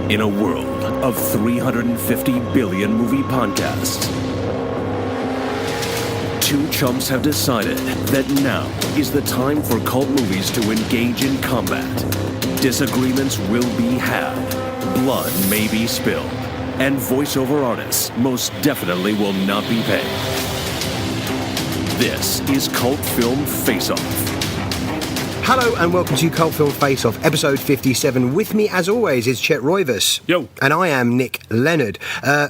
In a world of 350 billion movie podcasts, two chumps have decided that now is the time for cult movies to engage in combat. Disagreements will be had, blood may be spilled, and voiceover artists most definitely will not be paid. This is Cult Film Face-Off. Hello and welcome to Cult Film Face-Off, episode 57. With me, as always, is Chet Roivas. Yo. And I am Nick Leonard.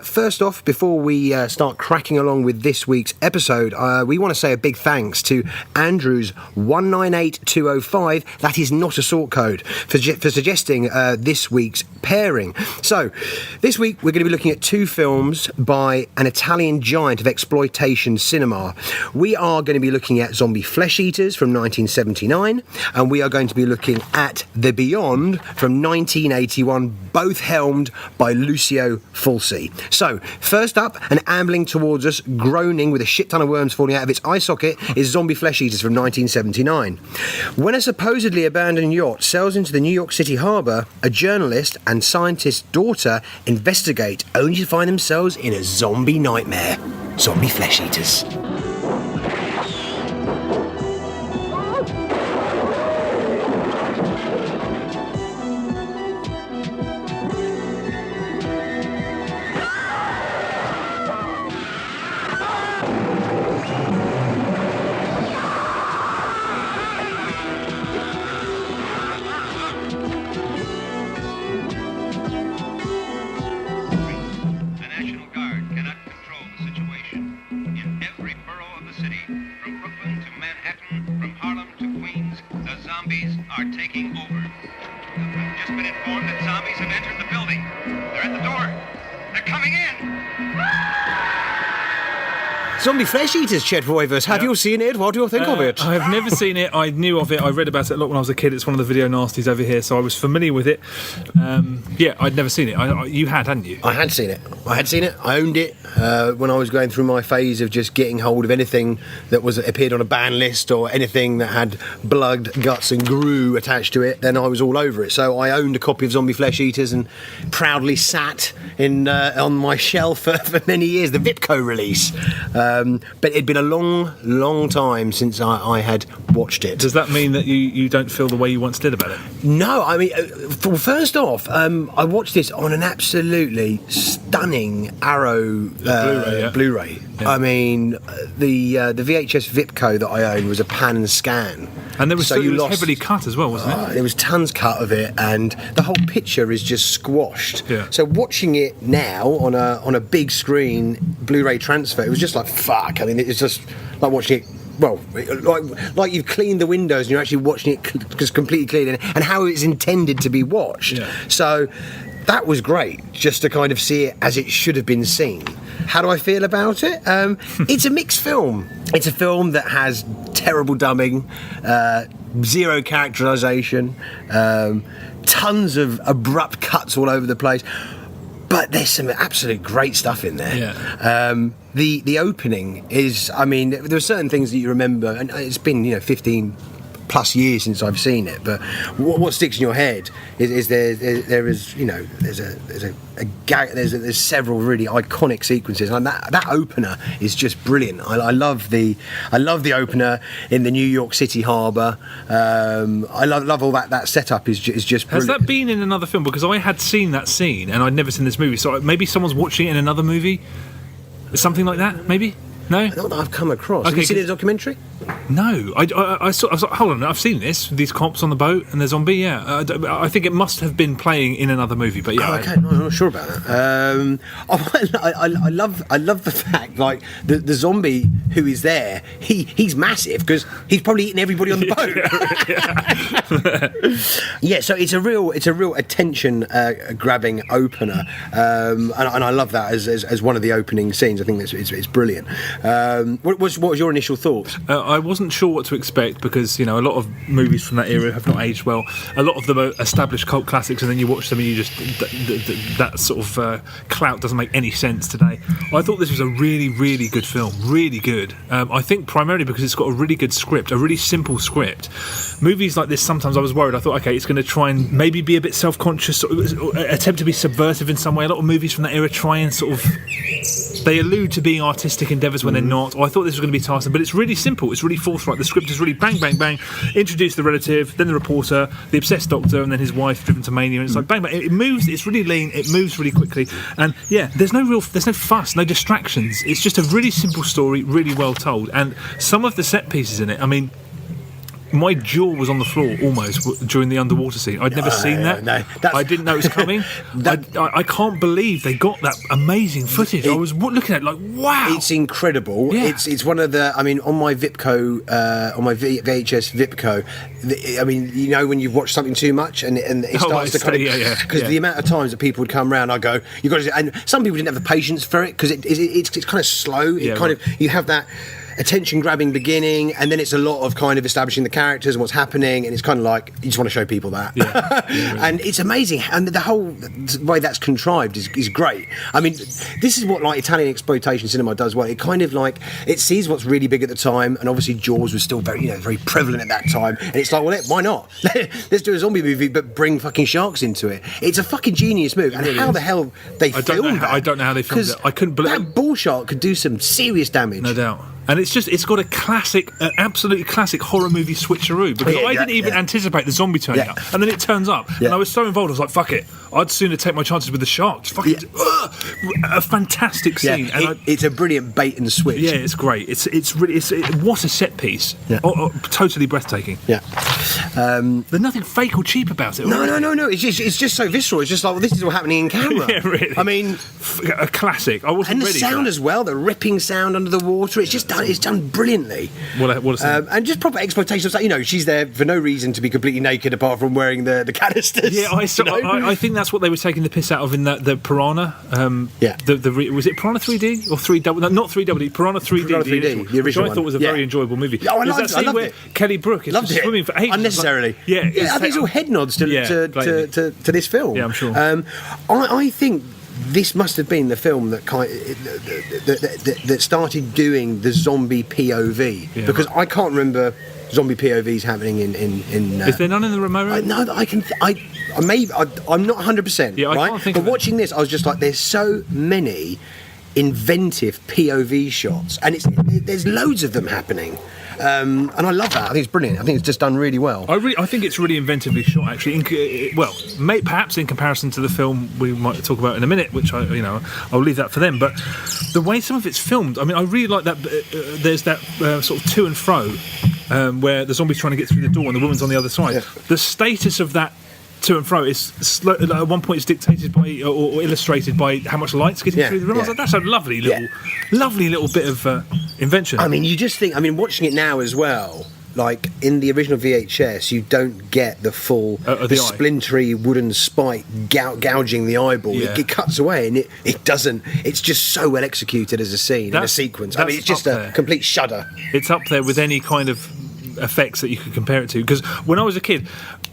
First off, before we start cracking along with this week's episode, we want to say a big thanks to Andrews 198205. That is not a sort code, for suggesting this week's pairing. So, this week we're going to be looking at two films by an Italian giant of exploitation cinema. We are going to be looking at Zombie Flesh Eaters from 1979. And we are going to be looking at The Beyond from 1981, both helmed by Lucio Fulci. So, first up, and ambling towards us, groaning with a shit ton of worms falling out of its eye socket, is Zombie Flesh Eaters from 1979. When a supposedly abandoned yacht sails into the New York City harbour, a journalist and scientist's daughter investigate, only to find themselves in a zombie nightmare. Zombie Flesh Eaters. Zombie Flesh Eaters, Chet Roivas. Have you seen it? What do you think of it? I have never seen it. I knew of it. I read about it a lot when I was a kid. It's one of the video nasties over here, so I was familiar with it. I'd never seen it. You had, hadn't you? I had seen it. I owned it when I was going through my phase of just getting hold of anything that appeared on a ban list or anything that had blood, guts and grue attached to it. Then I was all over it. So I owned a copy of Zombie Flesh Eaters and proudly sat on my shelf for many years. The Vipco release. But it'd been a long time since I had watched it. Does that mean that you don't feel the way you once did about it? No, I mean, first off, I watched this on an absolutely stunning Arrow Blu-ray. Yeah. I mean, the VHS Vipco that I owned was a pan and scan. And it was heavily cut as well, wasn't it? There was tons cut of it, and the whole picture is just squashed. Yeah. So watching it now on a big screen Blu-ray transfer, it was just like fuck. I mean, it's just like watching it. Well, like you've cleaned the windows and you're actually watching it just completely clean, and how it's intended to be watched. Yeah. So that was great, just to kind of see it as it should have been seen. How do I feel about it? It's a mixed film. It's a film that has terrible dubbing, zero characterisation, tons of abrupt cuts all over the place. But there's some absolute great stuff in there. Yeah. The opening is, I mean, there are certain things that you remember, and it's been 15 plus years since I've seen it. But what sticks in your head is there's several really iconic sequences, and that opener is just brilliant. I love the opener in the New York City harbour. I love all that setup is just brilliant. Has that been in another film? Because I had seen that scene and I'd never seen this movie, so maybe someone's watching it in another movie, something like that. Maybe. No? Not that I've come across. Okay, have you seen the documentary? No. I saw, hold on, I've seen this. These cops on the boat and the zombie, yeah. I think it must have been playing in another movie, but yeah. Oh, okay, no, I'm not sure about that. I love the fact, like, the zombie who is there, he's massive, because he's probably eating everybody on the boat. Yeah, so it's a real attention grabbing opener, and I love that as one of the opening scenes. I think it's brilliant. What was your initial thoughts? I wasn't sure what to expect because, a lot of movies from that era have not aged well. A lot of them are established cult classics, and then you watch them and you just that sort of clout doesn't make any sense today. I thought this was a really, really good film, really good. I think primarily because it's got a really good script, a really simple script. Movies like this, sometimes I was worried. I thought, okay, it's going to try and maybe be a bit self-conscious, or attempt to be subversive in some way. A lot of movies from that era try and sort of, they allude to being artistic endeavours when they're not. I thought this was going to be tiresome, but it's really simple. It's really forthright. The script is really bang, bang, bang. Introduce the relative, then the reporter, the obsessed doctor, and then his wife driven to mania. And it's like bang, bang. It moves. It's really lean. It moves really quickly. And yeah, there's no fuss, no distractions. It's just a really simple story, really well told. And some of the set pieces in it, I mean, my jaw was on the floor almost during the underwater scene. I'd never seen that. No, I didn't know it was coming. I can't believe they got that amazing footage. I was looking at it like, wow. It's incredible. Yeah. It's one of the, on my Vipco, on my VHS Vipco, when you've watched something too much and it starts to kind of... Because the amount of times that people would come round, I go, you've got to... And some people didn't have the patience for it because it's kind of slow. You have that attention grabbing beginning, and then it's a lot of kind of establishing the characters and what's happening, and it's kind of like you just want to show people that. Really. And it's amazing, and the whole way that's contrived is great. I mean, this is what like Italian exploitation cinema does well. It kind of like it sees what's really big at the time, and obviously Jaws was still very prevalent at that time, and it's like, well, why not? Let's do a zombie movie but bring fucking sharks into it. It's a fucking genius move, and how the hell they filmed that? I don't know how they filmed it. I couldn't believe that bull shark could do some serious damage. No doubt. And it's got a classic, absolutely classic horror movie switcheroo, because I didn't even anticipate the zombie turning up, and then it turns up, and I was so involved. I was like, "Fuck it, I'd sooner take my chances with the sharks." Fucking a fantastic scene, and it's a brilliant bait and switch. Yeah, it's great. It's really what a set piece. Yeah. Totally breathtaking. Yeah, there's nothing fake or cheap about it. No. It's just so visceral. It's just like, well, this is all happening in camera. Yeah, really. I mean, a classic. I wasn't ready. And the sound as well, the ripping sound under the water. It's just it's done brilliantly. What a scene. And just proper exploitation of that. She's there for no reason to be completely naked apart from wearing the canisters. Yeah, I think that's what they were taking the piss out of in the Piranha. Was it Piranha 3D or 3D? No, not 3D. Piranha 3D. Piranha 3D, the original which I thought was a very enjoyable movie. Oh, I loved it. Kelly Brook is swimming for ages. Unnecessarily. I think it's all head nods to this film. Yeah, I'm sure. I think this must have been the film that that started doing the zombie POV, because I can't remember zombie POVs happening in is there none in the Romero? No, I'm not 100%. Yeah, I can't think. But watching this, I was just like, there's so many inventive POV shots, and there's loads of them happening. And I love that. I think it's brilliant. I think it's just done really well. I think it's really inventively shot, actually. Perhaps in comparison to the film we might talk about in a minute, which I'll leave that for them. But the way some of it's filmed, I mean, I really like that. There's that sort of to and fro where the zombie's trying to get through the door and the woman's on the other side. Yeah. The status of that to and fro is slow, at one point it's dictated by or illustrated by how much light's getting through the room. I was like, that's a lovely little bit of invention. I mean, you just think, watching it now as well, like in the original VHS, you don't get the full the splintery wooden spike gouging the eyeball. Yeah. It cuts away, and it doesn't. It's just so well executed as a scene and a sequence. I mean, it's just a complete shudder. It's up there with any kind of effects that you could compare it to, because when I was a kid,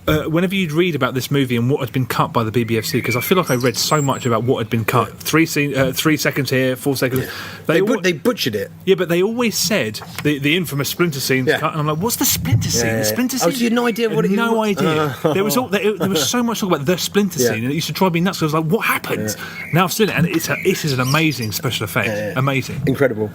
whenever you'd read about this movie and what had been cut by the BBFC, because I feel like I read so much about what had been cut, 3 seconds here, 4 seconds. They butchered it. Yeah, but they always said the infamous Splinter scene cut, and I'm like, what's the Splinter scene? The Splinter scene? Oh, so you had no idea what it was? No idea. There was so much talk about the Splinter scene, and it used to drive me nuts. So I was like, what happened? Now I've seen it, and it is an amazing special effect. Amazing, incredible.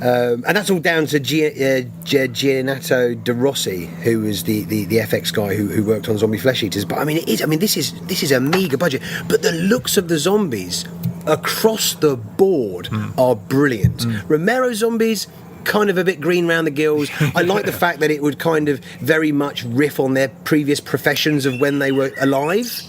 And that's all down to Giannato De Rossi, who was the FX guy who worked on Zombie Flesh Eaters. But this is a meagre budget. But the looks of the zombies across the board are brilliant. Romero zombies, kind of a bit green round the gills. I like the fact that it would kind of very much riff on their previous professions of when they were alive,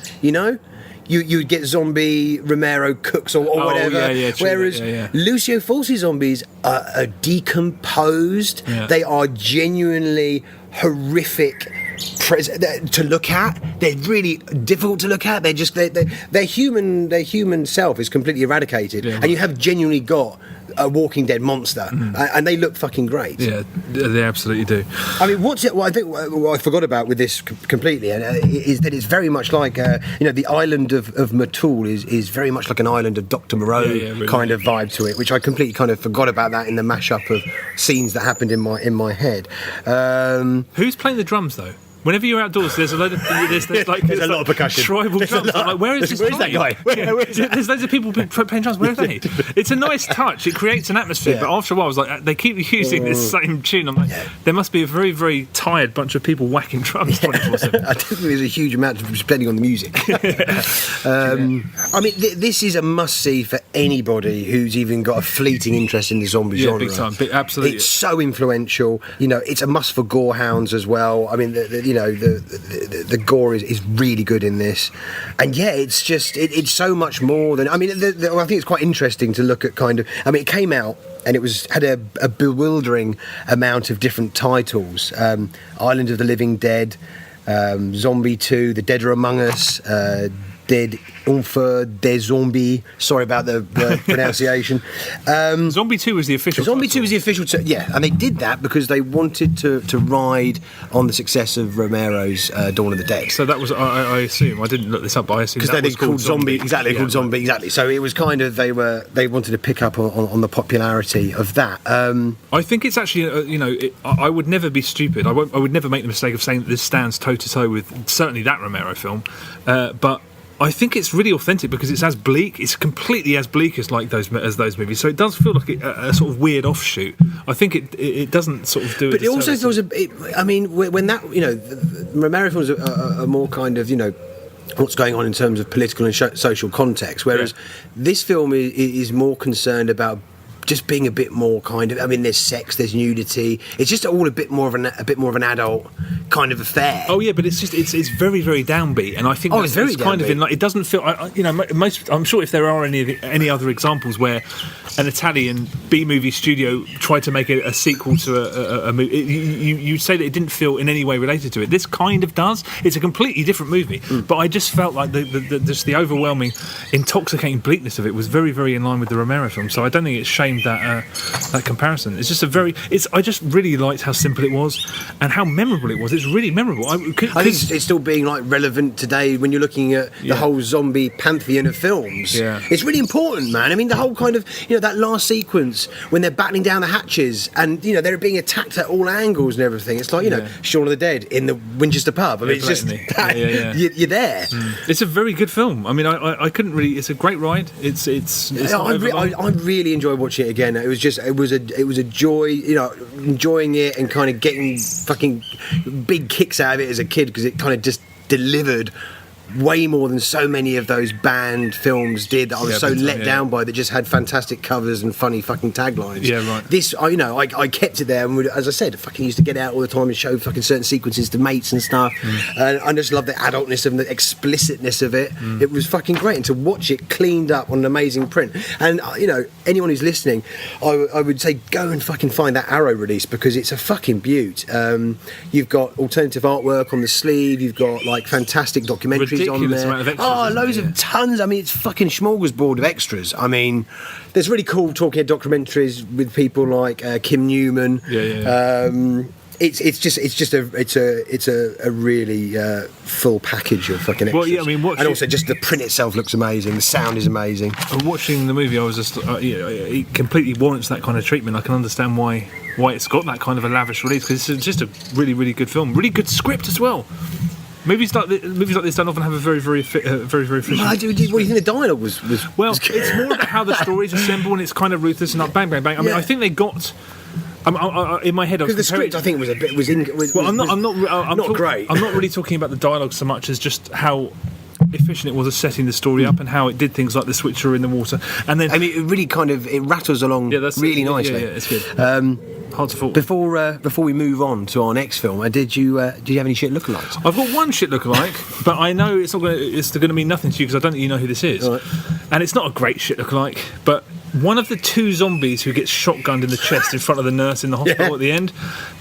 You'd get zombie Romero cooks or whatever. Whereas Lucio Fulci zombies are decomposed. Yeah. They are genuinely horrific to look at. They're really difficult to look at. Their human self is completely eradicated, and you have genuinely got a Walking Dead monster, and they look fucking great. Yeah, they absolutely do. I mean, what I think what I forgot about with this completely is that it's very much like the island of Matul is very much like an island of Dr. Moreau really. kind of vibe to it, which I completely kind of forgot about that in the mashup of scenes that happened in my head. Who's playing the drums though? Whenever you're outdoors, there's a load of there's a lot of percussion. Tribal drums. I'm like, where's that guy? Where is that? There's loads of people playing drums. Where are they? It's a nice touch. It creates an atmosphere. But after a while, I was like, they keep using this same tune. I'm like, there must be a very, very tired bunch of people whacking drums 24/7. I think there's a huge amount depending on the music. I mean, this is a must-see for anybody who's even got a fleeting interest in the zombie genre. Big time. Absolutely. It's so influential. It's a must for gorehounds as well. I mean, the gore is really good in this, and it's just it's so much more than. I mean, I think it's quite interesting to look at kind of. I mean, it came out and it had a bewildering amount of different titles: Island of the Living Dead, Zombie 2, The Dead Are Among Us, Dead Unfer des Zombi. Sorry about the pronunciation. Zombie 2 was the official. Zombie 2 was the official. And they did that because they wanted to ride on the success of Romero's Dawn of the Dead. So that was, I assume, I didn't look this up, but I assume because that they was called Zombie. Exactly, called Zombie. Exactly. So it was kind of they wanted to pick up on the popularity of that. I think it's actually, I would never be stupid. I would never make the mistake of saying that this stands toe to toe with certainly that Romero film, but I think it's really authentic because it's as bleak. It's completely as bleak as those movies. So it does feel like a sort of weird offshoot. I think it doesn't sort of do it. But it also feels a bit. I mean, when that Romero films are more kind of what's going on in terms of political and social context, whereas this film is more concerned about just being a bit more kind of. I mean, there's sex, there's nudity. It's just all a bit more of an adult kind of affair. Oh yeah, but it's very, very downbeat, and I think it's very kind of in it doesn't feel. Most. I'm sure if there are any other examples where an Italian B-movie studio tried to make a sequel to a movie, you'd say that it didn't feel in any way related to it. This kind of does. It's a completely different movie, but I just felt like the overwhelming, intoxicating bleakness of it was very, very in line with the Romero film. So I don't think it's shamed that comparison. It's just I just really liked how simple it was and how memorable it was. It's really memorable. I think it's still being relevant today when you're looking at the whole zombie pantheon of films. Yeah. It's really important, man. I mean, the whole kind of that last sequence when they're battling down the hatches and they're being attacked at all angles and everything. It's like Shaun of the Dead in the Winchester pub. I mean, it's just you're there. It's a very good film. I mean, I couldn't really. It's a great ride. I really enjoyed watching it again. It was a joy, enjoying it and kind of getting fucking big kicks out of it as a kid because it kind of just delivered way more than so many of those banned films did that I was so let down by, that just had fantastic covers and funny fucking taglines. Yeah, right. This, I kept it there, and as I said, I fucking used to get out all the time and show fucking certain sequences to mates and stuff. And I just love the adultness and the explicitness of it. It was fucking great, and to watch it cleaned up on an amazing print. And anyone who's listening, I would say go and fucking find that Arrow release because it's a fucking beaut. You've got alternative artwork on the sleeve. You've got fantastic documentaries on there. Amount of extras, loads of tons. I mean, it's fucking smorgasbord of extras. I mean, there's really cool talking head documentaries with people like Kim Newman. It's a really full package of fucking extras. Well, yeah, I mean, and also just the print itself looks amazing. The sound is amazing. Watching the movie, I was just it completely warrants that kind of treatment. I can understand why it's got that kind of a lavish release because it's just a really, really good film. Really good script as well. Movies like this don't often have a very, very efficient. What do you think the dialogue was? Well, it's more about how the stories assemble, and it's kind of ruthless and like bang, bang, bang. I mean, I think they got. In my head, because the script I think was not great. I'm not really talking about the dialogue so much as just how efficient it was at setting the story up and how it did things like the switcher in the water, and then it really kind of rattles along really nicely. Yeah, it's good. Hard to fault. Before we move on to our next film, did you have any shit lookalikes? I've got one shit lookalike, but I know it's going to mean nothing to you because I don't think you know who this is, right. And it's not a great shit lookalike, but one of the two zombies who gets shotgunned in the chest in front of the nurse in the hospital at the end.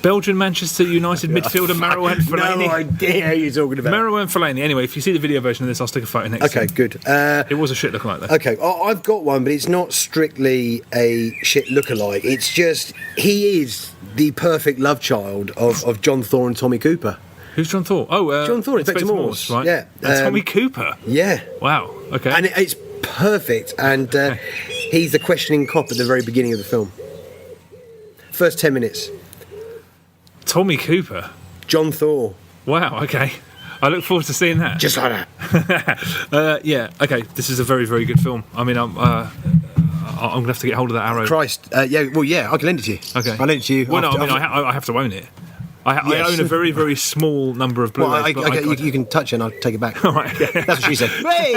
Belgian Manchester United midfielder Marouane Fellaini. No idea who you're talking about. Marouane Fellaini. Anyway, if you see the video version of this, I'll stick a photo next to Okay, it. good. It was a shit lookalike, though. Okay, I've got one, but it's not strictly a shit lookalike. It's just, he is the perfect love child of John Thor and Tommy Cooper. Who's John Thor? Oh, John Thor, Inspector Morse, right? yeah. And Tommy Cooper. Yeah. Wow. Okay. And it's perfect, and he's the questioning cop at the very beginning of the film. First 10 minutes. Tommy Cooper. John Thor. Wow. Okay. I look forward to seeing that. Just like that. Yeah. Okay. This is a very, very good film. I mean, I'm gonna have to get hold of that Arrow. Christ. Yeah. Well, yeah. I can lend it to you. Okay. I'll lend it to you. Well, no. I mean, I have to own it. I Yes. own a very, very small number of Blu-rays. Well, you can touch it and I'll take it back. All right. Okay. That's what she said. Hey!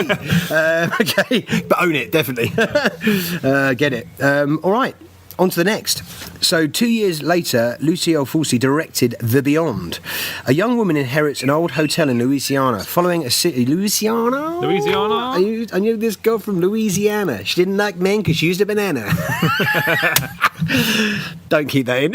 Okay, but own it, definitely. Get it. All right, on to the next. So 2 years later, Lucio Fulci directed The Beyond. A young woman inherits an old hotel in Louisiana following a city... Louisiana? I knew this girl from Louisiana. She didn't like men because she used a banana. Don't keep that in.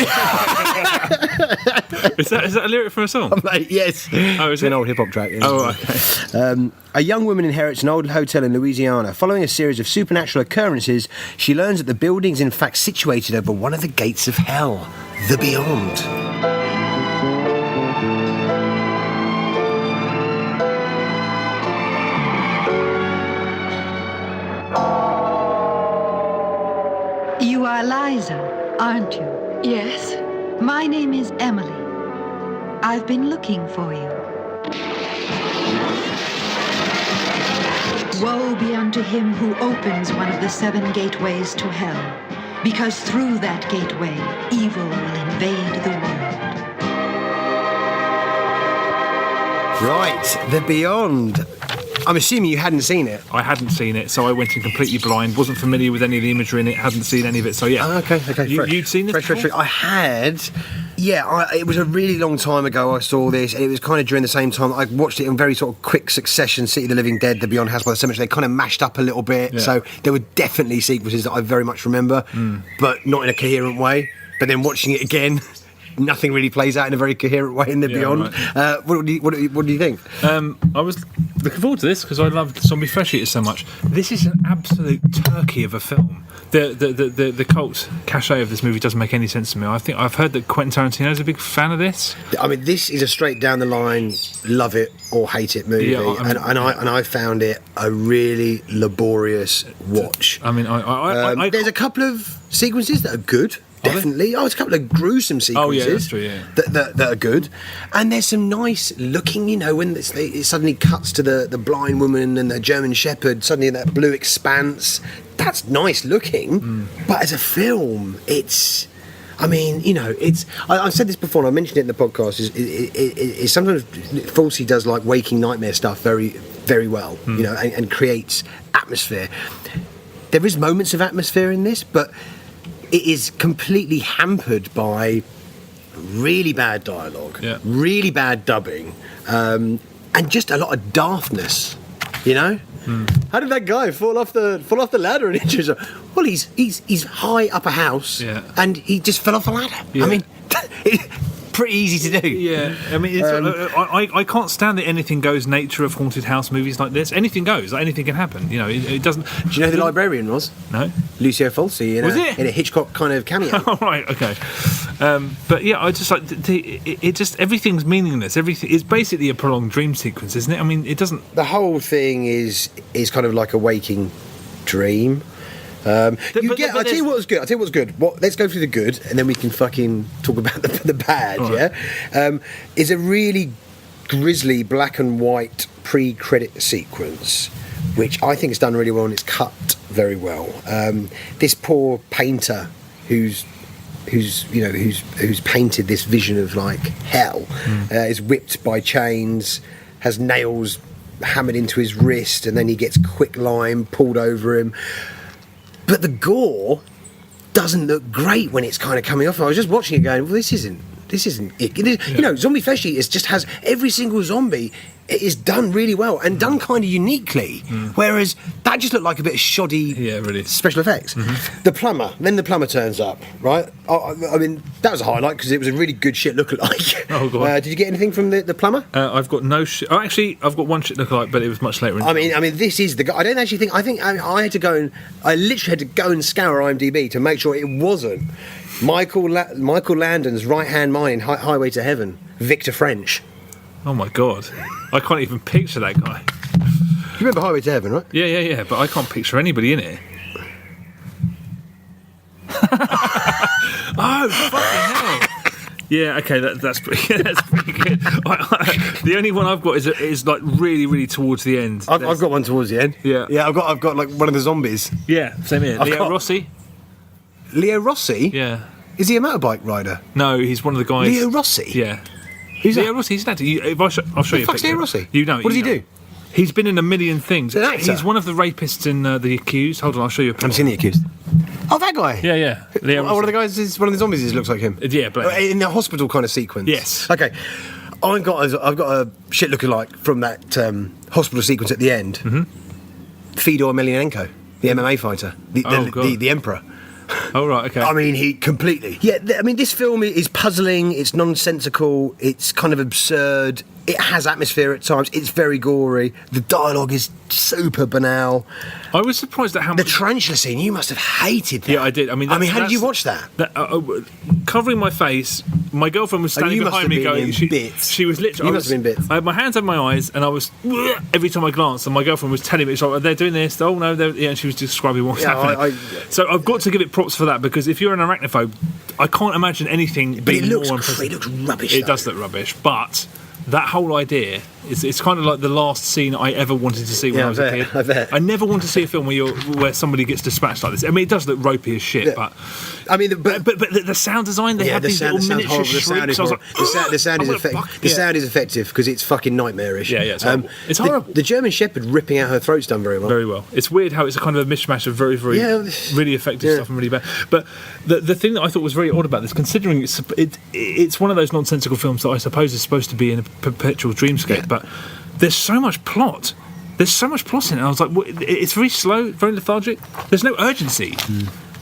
Is that a lyric from a song? Mate, yes. Oh, is it's an it? old hip-hop track. Oh, okay. A young woman inherits an old hotel in Louisiana. Following a series of supernatural occurrences, she learns that the building is in fact situated over one of the gates of hell, the Beyond. You are Liza, aren't you? Yes. My name is Emily. I've been looking for you. Woe be unto him who opens one of the 7 gateways to hell, because through that gateway, evil will invade the world. Right, The Beyond. I'm assuming you hadn't seen it. I hadn't seen it, so I went in completely blind. Wasn't familiar with any of the imagery in it. Hadn't seen any of it. So yeah. Okay. You'd seen this fresh. before? I had. Yeah, it was a really long time ago I saw this, and it was kind of during the same time I watched it in very sort of quick succession. City of the Living Dead, The Beyond, House by the Cemetery. They kind of mashed up a little bit, Yeah. so there were definitely sequences that I very much remember, but not in a coherent way. But then watching it again, nothing really plays out in a very coherent way in The Beyond. Right. What do you think? I was looking forward to this because I loved Zombie Flesh Eaters so much. This is an absolute turkey of a film. The cult cachet of this movie doesn't make any sense to me. I think I've heard that Quentin Tarantino is a big fan of this. I mean, this is a straight down the line, love it or hate it movie, Yeah, I mean- and I found it a really laborious watch. I mean, I There's a couple of sequences that are good. Definitely. There's a couple of gruesome sequences. Oh, yeah, that's true, yeah. that are good. And there's some nice looking, when it suddenly cuts to the blind woman and the German Shepherd, suddenly in that blue expanse. That's nice looking. But as a film, it's... I mean, I've said this before, and I mentioned it in the podcast, is sometimes Fulci does like waking nightmare stuff very, very well, and creates atmosphere. There is moments of atmosphere in this, but it is completely hampered by really bad dialogue, really bad dubbing, and just a lot of daftness. How did that guy fall off the ladder and injure himself? Well, he's high up a house, and he just fell off a ladder. Yeah. I mean, pretty easy to do. Yeah, I mean, I can't stand the anything goes nature of haunted house movies like this. Anything goes, like anything can happen. It doesn't. Do you know who the librarian was? No. Lucio Fulci in a Hitchcock kind of cameo. All right, okay. But yeah, I just like it. Just everything's meaningless. Everything is basically a prolonged dream sequence, isn't it? I mean, it doesn't. The whole thing is kind of like a waking dream. I'll tell you what was good. Let's go through the good, and then we can fucking talk about the bad. Right. Yeah, is a really grisly black and white pre-credit sequence, which I think is done really well and it's cut very well. This poor painter who's painted this vision of like hell is whipped by chains, has nails hammered into his wrist, and then he gets quicklime pulled over him. But the gore doesn't look great when it's kind of coming off. I was just watching it going, well, this isn't it. Zombie Flesh Eaters just has every single zombie is done really well and done kind of uniquely. Whereas That just looked like a bit of shoddy really. special effects. The plumber turns up, right? I mean, that was a highlight because it was a really good shit lookalike. Oh, God. Did you get anything from the plumber? I've got no shit. Oh, actually, I've got one shit lookalike, but it was much later in I mean, this is the guy. I don't actually think. I had to go and I literally had to go and scour IMDb to make sure it wasn't Michael Landon's right-hand man in Highway to Heaven, Victor French. Oh my God, I can't even picture that guy. You remember Highway to Heaven, right? Yeah, but I can't picture anybody in it. Oh, fucking hell. Yeah, okay, that's pretty good. The only one I've got is like really, really towards the end. I've got one towards the end. Yeah. I've got like one of the zombies. Yeah, same here. Leo Rossi. Leo Rossi? Yeah. Is he a motorbike rider? No, he's one of the guys. Leo Rossi? Yeah. Who's Leo that? Rossi, he's an actor. I'll show you a fuck's picture. Leo Rossi? You know. What does he do? He's been in a million things. He's an actor? He's one of the rapists in The Accused. Hold on, I'll show you a picture. I've seen The Accused. Oh, that guy? Yeah. Leo One of the guys is one of the zombies. Looks like him. Yeah, but in the hospital kind of sequence. Yes. Okay. I've got a shit looking like from that hospital sequence at the end. Fedor Emelianenko, the MMA fighter, the emperor. Oh right, okay. I mean, he completely. Yeah, I mean, this film is puzzling. It's nonsensical. It's kind of absurd. It has atmosphere at times. It's very gory. The dialogue is super banal. I was surprised at how The much. tarantula scene. You must have hated that. Yeah, I did. I mean, how did you watch that? Covering my face, my girlfriend was standing you must behind have me been going. in bits. She was literally. You must have been bits. I had my hands over my eyes, and I was every time I glanced, and my girlfriend was telling me, "It's like they're doing this." Oh no, and she was describing what's happening. So I've got to give it props for that because if you're an arachnophobe, I can't imagine anything But being it looks more it looks rubbish. It though. does look rubbish, but that whole idea it's kind of like the last scene I ever wanted to see when I was a kid. I bet. I never want to see a film where somebody gets dispatched like this. I mean, it does look ropey as shit, but I mean, but the sound design, they have these little miniature shrieks. The sound is effective. The sound is effective because it's fucking nightmarish. Yeah, it's horrible. It's horrible. The German Shepherd ripping out her throat's done very well. Very well. It's weird how it's a kind of a mishmash of very, very, really effective stuff and really bad. But the thing that I thought was very odd about this, considering it's one of those nonsensical films that I suppose is supposed to be in a perpetual dreamscape, but there's so much plot. There's so much plot in it. I was like, it's very slow, very lethargic. There's no urgency.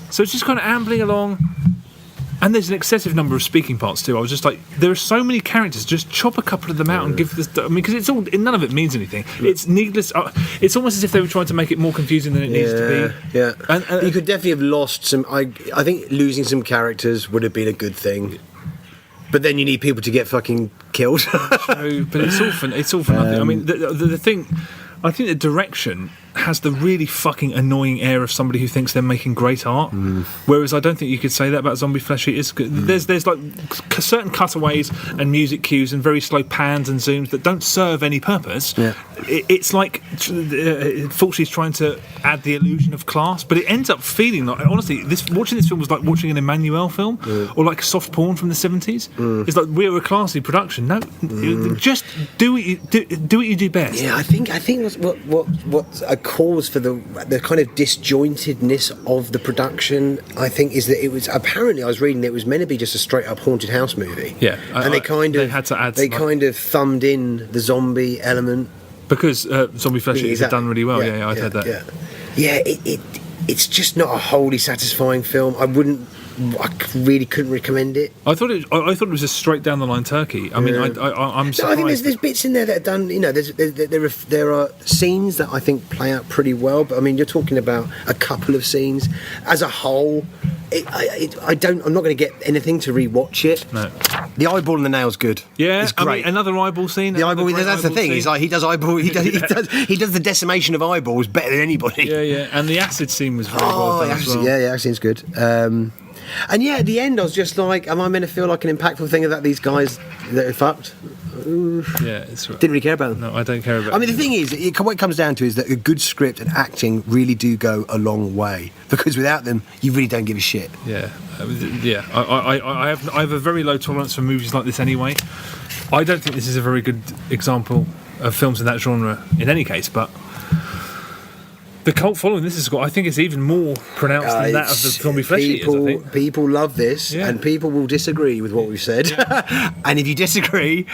So it's just kind of ambling along. And there's an excessive number of speaking parts too. I was just like, there are so many characters. Just chop a couple of them out and give this. I mean, because it's all none of it means anything. It's needless. It's almost as if they were trying to make it more confusing than it needs to be. Yeah, and you could definitely have lost some. I think losing some characters would have been a good thing. But then you need people to get fucking killed. True, but it's all for nothing. I mean, the thing. I think the direction has the really fucking annoying air of somebody who thinks they're making great art. Whereas I don't think you could say that about Zombie Flesh Eaters. There's like certain cutaways and music cues and very slow pans and zooms that don't serve any purpose. Yeah. It's like Fulci's trying to add the illusion of class, but it ends up feeling like, honestly, watching this film was like watching an Emmanuel film or like soft porn from the 70s. It's like, we're a classy production. No, just do what you do best. Yeah, I think what's a cause for the kind of disjointedness of the production, I think, is that it was apparently, I was reading, that it was meant to be just a straight up haunted house movie. Yeah, and they had to add. They kind of thumbed in the zombie element because Zombie Flesh Eaters have done really well. Yeah, I've heard that. Yeah, it's just not a wholly satisfying film. I really couldn't recommend it. I thought it was a straight down the line turkey. I mean, I'm surprised. No, I think there's bits in there that are done. You know, there are scenes that I think play out pretty well. But I mean, you're talking about a couple of scenes. As a whole, I'm not going to get anything to rewatch it. No. The eyeball and the nail's good. Yeah, it's great. I mean, another eyeball scene. The eyeball. That's the thing. Scene. He's like he does eyeball. He does the decimation of eyeballs better than anybody. Yeah, and the acid scene was very well done as well. Yeah, the acid scene's good. And yeah, at the end, I was just like, am I meant to feel like an impactful thing about these guys that are fucked? Yeah, it's right. Didn't really care about them. No, I don't care about them. I mean, the thing is, what it comes down to is that a good script and acting really do go a long way, because without them, you really don't give a shit. Yeah, I have a very low tolerance for movies like this anyway. I don't think this is a very good example of films in that genre in any case, but the cult following this has got, I think, it's even more pronounced than that of the Zombie Flesh Eaters, I think. People love this, and people will disagree with what we've said. And if you disagree,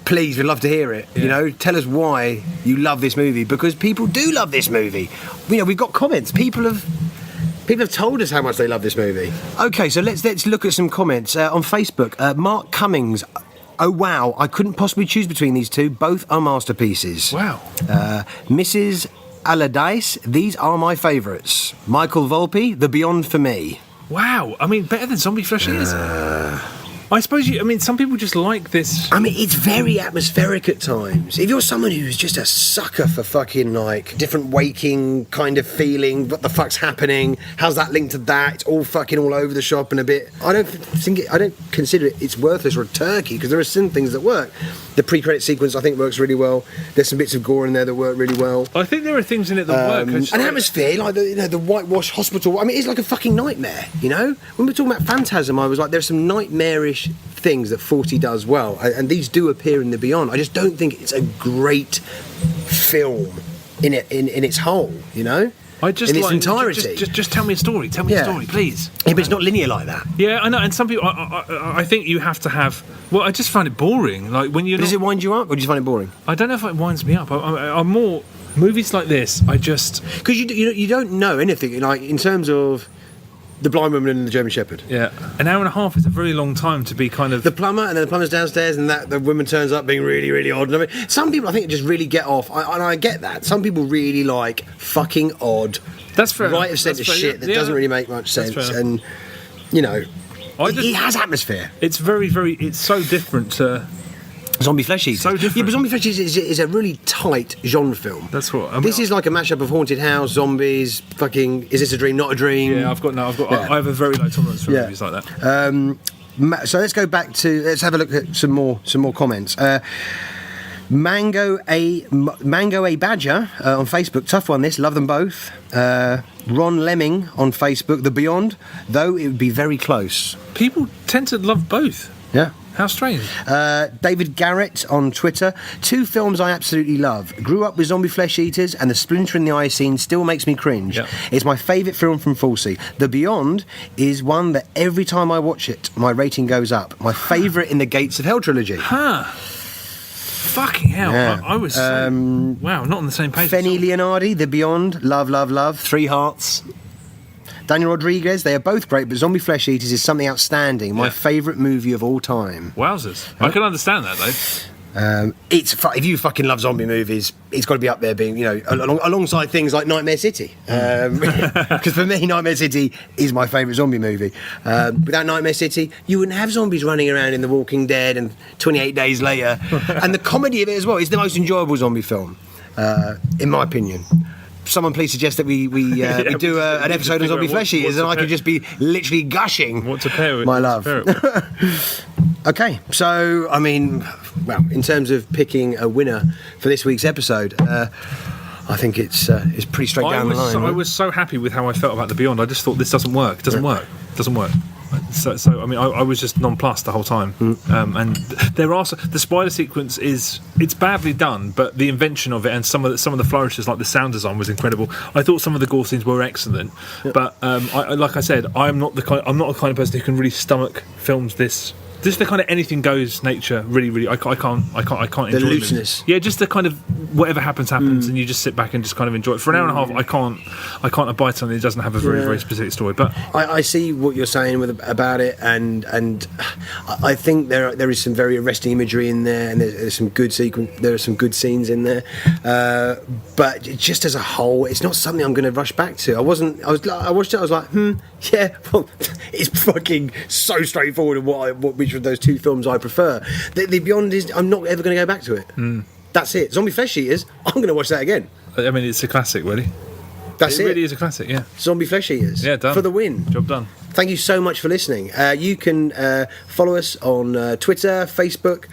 please, we'd love to hear it. You know, tell us why you love this movie, because people do love this movie. You know, we've got comments. People have told us how much they love this movie. Okay, so let's look at some comments on Facebook. Mark Cummings. Oh wow, I couldn't possibly choose between these two. Both are masterpieces. Wow. Mrs. Allardyce, these are my favourites. Michael Volpe, The Beyond for me. Wow. I mean, better than Zombie Flesh Eaters. I suppose some people just like this. I mean, it's very atmospheric at times. If you're someone who's just a sucker for fucking, like, different waking kind of feeling, what the fuck's happening, how's that linked to that, it's all fucking all over the shop and a bit... I don't consider it's worthless or a turkey, because there are some things that work. The pre-credit sequence, I think, works really well. There's some bits of gore in there that work really well. I think there are things in it that work. And atmosphere, like the whitewash hospital. I mean, it's like a fucking nightmare, you know? When we're talking about Phantasm, I was like, there's some nightmarish things that 40 does well, and these do appear in The Beyond. I just don't think it's a great film in its whole, you know? In its entirety. Just tell me a story. Tell me a story, please. Yeah, but it's not linear like that. Yeah, I know. And some people, I think you have to have. Well, I just find it boring. Like when you. Does it wind you up, or do you find it boring? I don't know if it winds me up. I'm more movies like this. I just because you don't know anything, like in terms of The Blind Woman and the German Shepherd. Yeah, an hour and a half is a very long time to be kind of the plumber, and then the plumber's downstairs, and that the woman turns up being really, really odd. And I mean, some people I think just really get off, and I get that. Some people really like fucking odd. That's fair. Right of centre shit that doesn't really make much sense, and you know, it has atmosphere. It's very, very. It's so different to Zombie Flesh Eaters. So different. Yeah, but Zombie Flesh Eaters is a really tight genre film. That's what. I mean, this is like a mashup of Haunted House, zombies, fucking. Is this a dream? Not a dream? Yeah, I have a very low tolerance for movies like that. So let's go back to. Let's have a look at some more comments. Mango A Badger on Facebook. Tough one, this. Love them both. Ron Lemming on Facebook. The Beyond, though it would be very close. People tend to love both. Yeah. How strange. David Garrett on Twitter. Two films I absolutely love. Grew up with Zombie Flesh Eaters, and the splinter in the eye scene still makes me cringe. Yep. It's my favourite film from Fulci. The Beyond is one that every time I watch it, my rating goes up. My favourite in the Gates of Hell trilogy. Fucking hell. Yeah. I was wow, not on the same page. Fenny Leonardi, The Beyond, love, love, love. 3 hearts. Daniel Rodriguez, they are both great, but Zombie Flesh Eaters is something outstanding. My favourite movie of all time. Wowzers. I can understand that, though. If you fucking love zombie movies, it's got to be up there, being, you know, alongside things like Nightmare City. Because for me, Nightmare City is my favourite zombie movie. Without Nightmare City, you wouldn't have zombies running around in The Walking Dead and 28 Days Later. And the comedy of it as well is the most enjoyable zombie film, in my opinion. Someone please suggest that we do an episode on Zombie Flesh Eaters, and I could just be literally gushing what to pair with, my love. Okay, so I mean, well, in terms of picking a winner for this week's episode, I think it's pretty straight down the line. I was so happy with how I felt about The Beyond. I just thought this doesn't work. It doesn't work. So I mean, I was just nonplussed the whole time. And there are the spider sequence it's badly done, but the invention of it and some of the flourishes, like the sound design, was incredible. I thought some of the gore scenes were excellent, but like I said, I'm not a kind of person who can really stomach films this. Just the kind of anything goes nature, really, I can't enjoy the looseness. Yeah, just the kind of whatever happens, and you just sit back and just kind of enjoy it. For an hour and a half, I can't abide something that doesn't have a very specific story. But I see what you're saying about it, and I think there is some very arresting imagery in there, and there's some good there are some good scenes in there. But just as a whole, it's not something I'm going to rush back to. I watched it. I was like, yeah, well, it's fucking so straightforward. Which of those two films I prefer. The Beyond is, I'm not ever going to go back to it. That's it. Zombie Flesh Eaters, I'm going to watch that again. I mean, it's a classic, really. It really is a classic, yeah. Zombie Flesh Eaters. Yeah, done. For the win. Job done. Thank you so much for listening. You can follow us on Twitter, Facebook.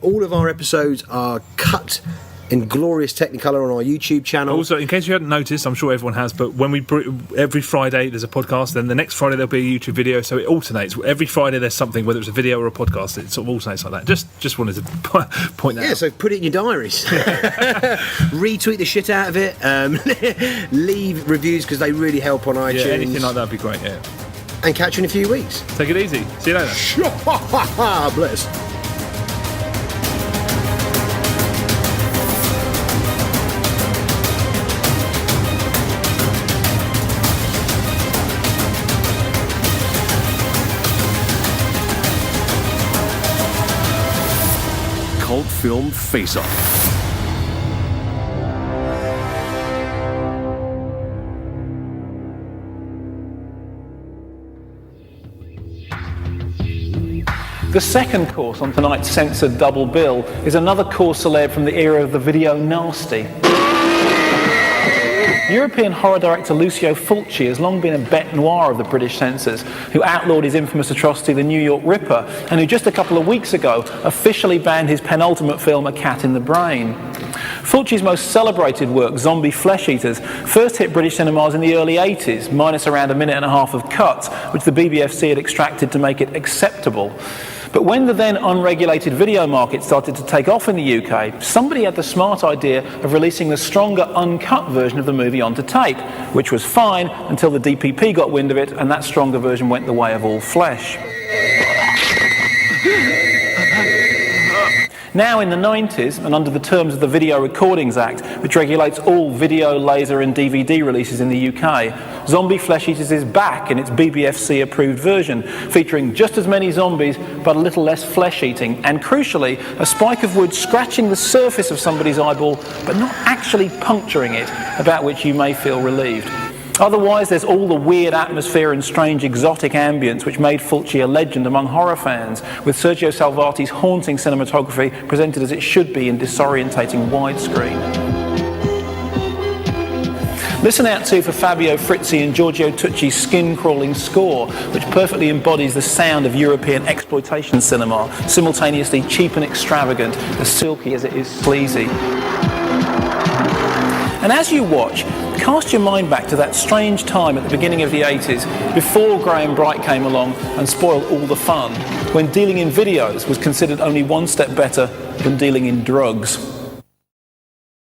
All of our episodes are cut in glorious Technicolor on our YouTube channel. Also, in case you hadn't noticed, I'm sure everyone has, but when every Friday there's a podcast, then the next Friday there'll be a YouTube video, so it alternates. Every Friday there's something, whether it's a video or a podcast, it sort of alternates like that. Just wanted to point that out. Yeah, so put it in your diaries. Retweet the shit out of it. Leave reviews, because they really help on iTunes. Yeah, anything like that would be great, yeah. And catch you in a few weeks. Take it easy. See you later. Bless. film Face Off. The second course on tonight's censored double bill is another course célèbre from the era of the video nasty. European horror director Lucio Fulci has long been a bête noire of the British censors, who outlawed his infamous atrocity, the New York Ripper, and who just a couple of weeks ago officially banned his penultimate film, A Cat in the Brain. Fulci's most celebrated work, Zombie Flesh Eaters, first hit British cinemas in the early 80s, minus around a minute and a half of cuts, which the BBFC had extracted to make it acceptable. But when the then unregulated video market started to take off in the UK, somebody had the smart idea of releasing the stronger uncut version of the movie onto tape, which was fine until the DPP got wind of it, and that stronger version went the way of all flesh. Now in the 90s, and under the terms of the Video Recordings Act, which regulates all video, laser and DVD releases in the UK, Zombie Flesh Eaters is back in its BBFC approved version, featuring just as many zombies but a little less flesh eating, and crucially, a spike of wood scratching the surface of somebody's eyeball but not actually puncturing it, about which you may feel relieved. Otherwise, there's all the weird atmosphere and strange exotic ambience which made Fulci a legend among horror fans, with Sergio Salvati's haunting cinematography presented as it should be in disorientating widescreen. Listen out too for Fabio Frizzi and Giorgio Tucci's skin-crawling score, which perfectly embodies the sound of European exploitation cinema, simultaneously cheap and extravagant, as silky as it is sleazy. And as you watch, cast your mind back to that strange time at the beginning of the 80s, before Graham Bright came along and spoiled all the fun, when dealing in videos was considered only one step better than dealing in drugs.